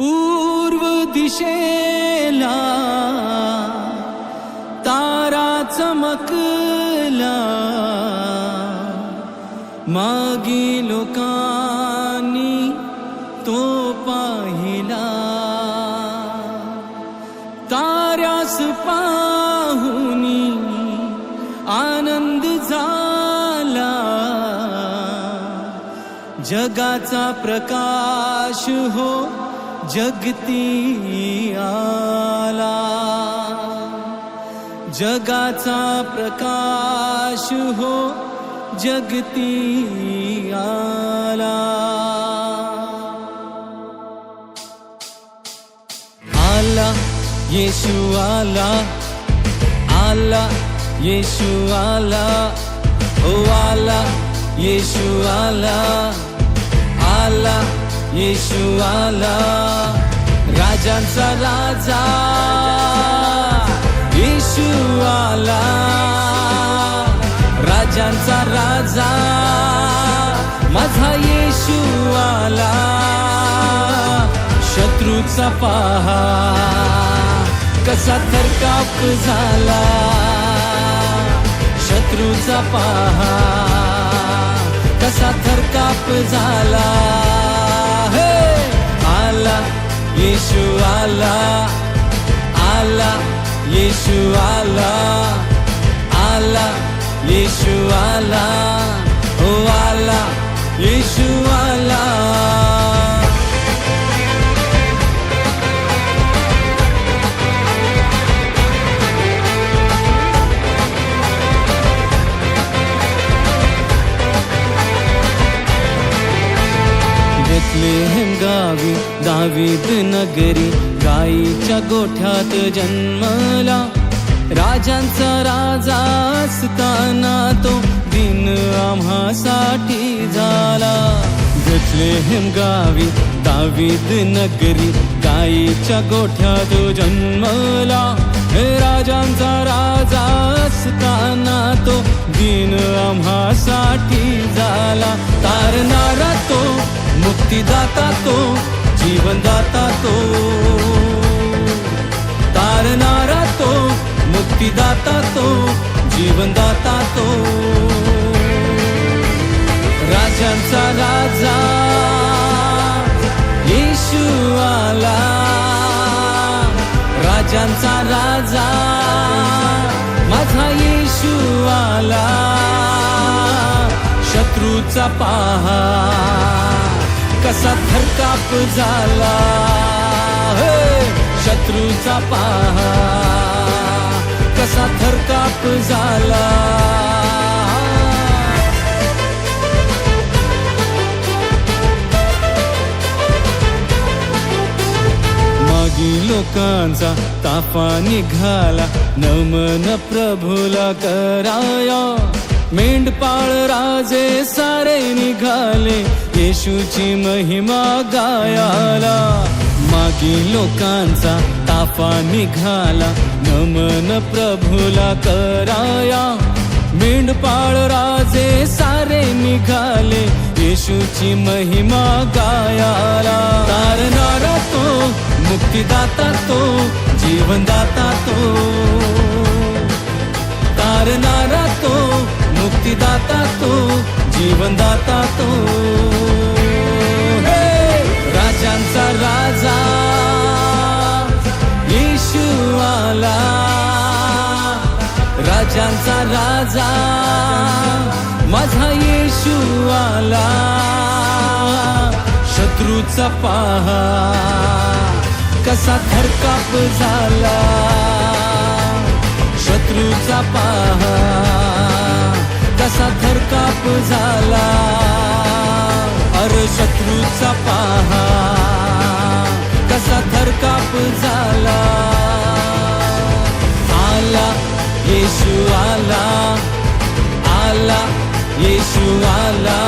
पूर्व दिशेला तारा चमकला, मागी लोकांनी तो पाहिला. ताऱ्यास पाहुनी आनंद झाला, जगाचा प्रकाश हो जगती आला. जगाचा प्रकाश हो जगती आला. आला येशू आला, आला येशू आला, ओ आला येशू आला, आला येशू आला. राजांचा राजा येशू आला, राजांचा राजा माझा येशू आला. शत्रूचा पहा कसा थरकाप झाला, शत्रूचा पहा कसा थरकाप झाला. हे आला येशू आला, आला येशू आला, आला येशू आला, ओ आला येशू आला. बेथलेहेम गावी दावीद नगरी, गाईच्या गोठ्यात जन्मला. राजांचा राजा असताना तो दिन आम्हासाठी झाला. बेथलेहेम गावी दावीद नगरी, गाईच्या गोठ्यात जन्मला. राजांचा राजा असताना तो दिन आम्हासाठी झाला. तारणारा तो, मुक्तिदाता तो, जीवनदाता तो. तारणारा तो, मुक्तिदाता तो, जीवनदाता तो. राजांचा राजा येशू आला, राजांचा राजा माझा येशू आला. शत्रूचा पहा कसा थरकाप झाला, शत्रूचा पहा कसा थरकाप झाला. मागी लोकांचा ताफा निघाला, नमन प्रभूला कराया. मेंढपाळ राजे सारे निघाले, येशूची महिमा गायाला. मागी लोकांचा ताफा निघाला, नमन प्रभूला कराया. मेंढपाळ राजे सारे निघाले, येशूची महिमा गायाला. तारणारा तो, मुक्तिदाता तो, जीवनदाता तो. तारणारा तो, मुक्तिदाता तो, जीवनदाता तो. राजांचा राजा येशू आला, राजांचा राजा माझा येशू आला. शत्रूचा पहा कसा थरकाप झाला, शत्रूचा पहा कसा थरकाप झाला. अरे शत्रूचा पहा कसा थरकाप झाला. आला येशू आला, आला येशू आला.